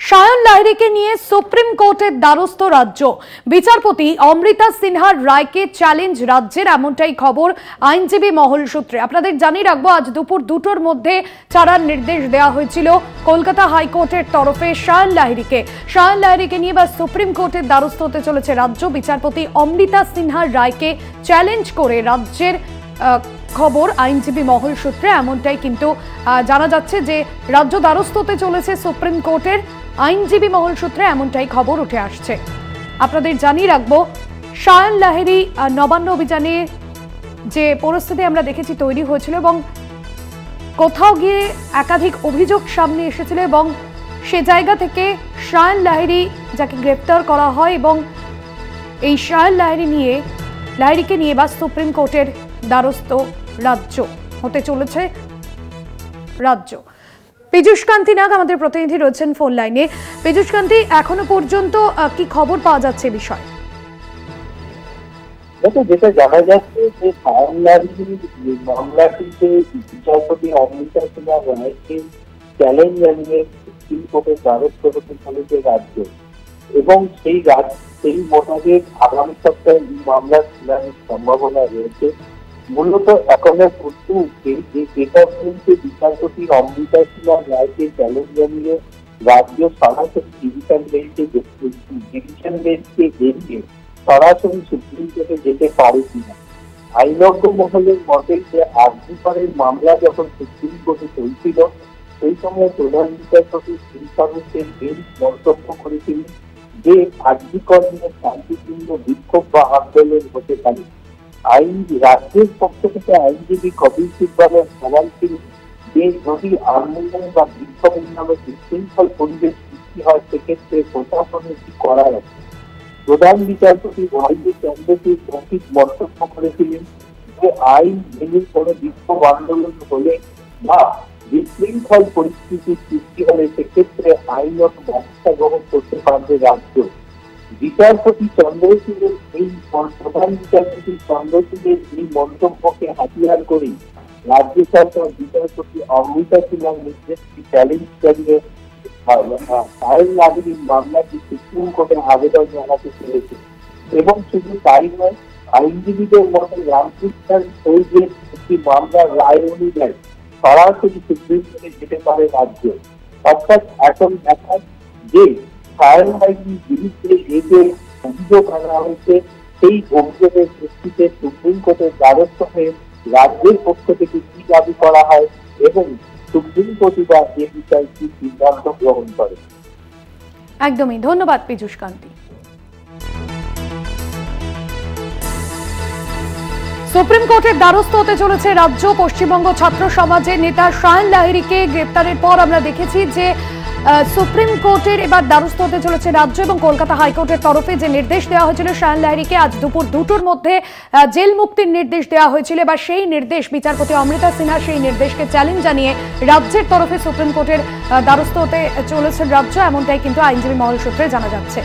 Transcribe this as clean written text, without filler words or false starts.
সায়ন লাহিড়ীকে নিয়ে সুপ্রিম কোর্টের দ্বারস্থ রাজ্য। বিচারপতি অমৃতা সিনহার রায়কে চ্যালেঞ্জ রাজ্যের, এমনটাই খবর আইনজীবী মহল সূত্রে। আপনাদের জানিয়ে রাখবো, আজ দুপুর 2টোর মধ্যে ছাড়ার নির্দেশ দেওয়া হয়েছিল কলকাতা হাইকোর্টের তরফে সায়ন লাহিড়ীকে নিয়ে বা সুপ্রিম কোর্টের দ্বারস্থ হতে চলেছে রাজ্য। বিচারপতি অমৃতা সিনহার রায়কে চ্যালেঞ্জ করে রাজ্যের খবর আইনজীবী মহল সূত্রে। এমনটাই কিন্তু জানা যাচ্ছে যে রাজ্য দ্বারস্থ হতে চলেছে সুপ্রিম কোর্টের। আইনজীবী মহল সূত্রে এমনটাই খবর উঠে আসছে। আপনাদের জানিয়ে রাখবো, সায়ন লাহিড়ী নবান্ন অভিযানে যে পরিস্থিতি আমরা দেখেছি তৈরি হয়েছিল এবং কোথাও গিয়ে একাধিক অভিযোগ সামনে এসেছিল এবং সে জায়গা থেকে সায়ন লাহিড়ী যাকে গ্রেপ্তার করা হয় এবং এই সায়ন লাহিড়ীকে নিয়ে বা সুপ্রিম কোর্টের দ্বারস্থ রাজ্য হতে চলেছে রাজ্য। পীযূষ কান্তি নাগ আমাদের প্রতিনিধি রয়েছেন ফোন লাইনে। পীযূষ কান্তি, এখনো পর্যন্ত কি খবর পাওয়া যাচ্ছে বিষয়? যেটা জানা যাচ্ছে যে সায়ন লাহিড়ীর মামলাটিতে বিচারপতি অমৃতা সিনহার রায়কে চ্যালেঞ্জ জানিয়ে সুপ্রিম কোর্টের দ্বারস্থ হতে চলেছে রাজ্য এবং সেই মোতাবেক আগামী সপ্তাহে এই মামলার শুনানির সম্ভাবনা রয়েছে। মূলত এখনের প্রশ্ন উঠছে যে বিচারপতি অমৃতা সিনহার রায়কে চ্যালেঞ্জ জানিয়ে রাজ্য সরাসরি ডিভিশন বেঞ্চকে এড়িয়ে সরাসরি সুপ্রিম কোর্টে যেতে পারে কিনা। আইনজ্ঞ মহলের মতে যে আরজিকরের মামলা যখন সুপ্রিম কোর্টে চলছিল সেই সময় প্রধান বিচারপতি শ্রীসরণের বেঞ্চ মন্তব্য করেছিলেন যে আরজিকর নিয়ে শান্তিপূর্ণ বিক্ষোভ বা আন্দোলন হতে পারে। রাজ্যের পক্ষ থেকে আইনজীবী কপিল সিব্বালের সওয়াল ছিল যে যদি আন্দোলন বা বিক্ষোভের নামে বিশৃঙ্খল পরিবেশ সৃষ্টি হয় সেক্ষেত্রে প্রশাসনের কি করার আছে। প্রধান বিচারপতি ওয়াইডি চন্দ্রচূড় গম্ভীর মন্তব্য করেছিলেন যে আইন ভেঙে কোনো বিক্ষোভ আন্দোলন হলে বা বিশৃঙ্খল পরিস্থিতির সৃষ্টি হলে সেক্ষেত্রে আইনত ব্যবস্থা গ্রহণ করতে পারবে রাজ্য। বিচারপতি চন্দ্রচূড়ের প্রধান বিচারপতি চন্দ্রচূড়ের এই মন্তব্যকে হাতিয়ার করে রাজ্য সরকার বিচারপতি অমৃতা সিনহার নির্দেশকে চ্যালেঞ্জ জানিয়ে সায়ন লাহিড়ীর মামলাটি সুপ্রিম কোর্টে আবেদন জানাতে চলেছে। এবং শুধু তাই নয়, আইনজীবীদের মতে রামকৃষ্ণের সৌজের একটি মামলার রায় অনুযায়ী সরাসরি সুপ্রিম কোর্টে যেতে পারে রাজ্য। অর্থাৎ এখন দেখা যে সায়ন লাহিড়ীর বিরুদ্ধে যে অভিযোগ আনা হয়েছে সেই অভিযোগের ভিত্তিতে সুপ্রিম কোর্টের দ্বারস্থ হয়ে রাজ্যের পক্ষ থেকে কি দাবি করা হয় এবং সুপ্রিম কোর্ট বা এ বিষয়ে কি সিদ্ধান্ত গ্রহণ করে। একদমই ধন্যবাদ পীযূষ কান্তি। সুপ্রিম কোর্টের দ্বারস্থ হতে চলেছে রাজ্য। পশ্চিমবঙ্গ ছাত্র সমাজের নেতা সায়ন লাহিড়ীকে গ্রেপ্তারের পর আমরা দেখেছি যে সুপ্রিম কোর্টের এবার দ্বারস্থ হতে চলেছে রাজ্য এবং কলকাতা হাইকোর্টের তরফে যে নির্দেশ দেওয়া হয়েছিল সায়ন লাহিড়ীকে আজ দুপুর 2টোর মধ্যে জেল মুক্তির নির্দেশ দেওয়া হয়েছিল। এবার সেই নির্দেশ বিচারপতি অমৃতা সিনহা সেই নির্দেশকে চ্যালেঞ্জ জানিয়ে রাজ্যের তরফে সুপ্রিম কোর্টের দ্বারস্থ হতে চলেছে রাজ্য, এমনটাই কিন্তু আইনজীবী মহল সূত্রে জানা যাচ্ছে।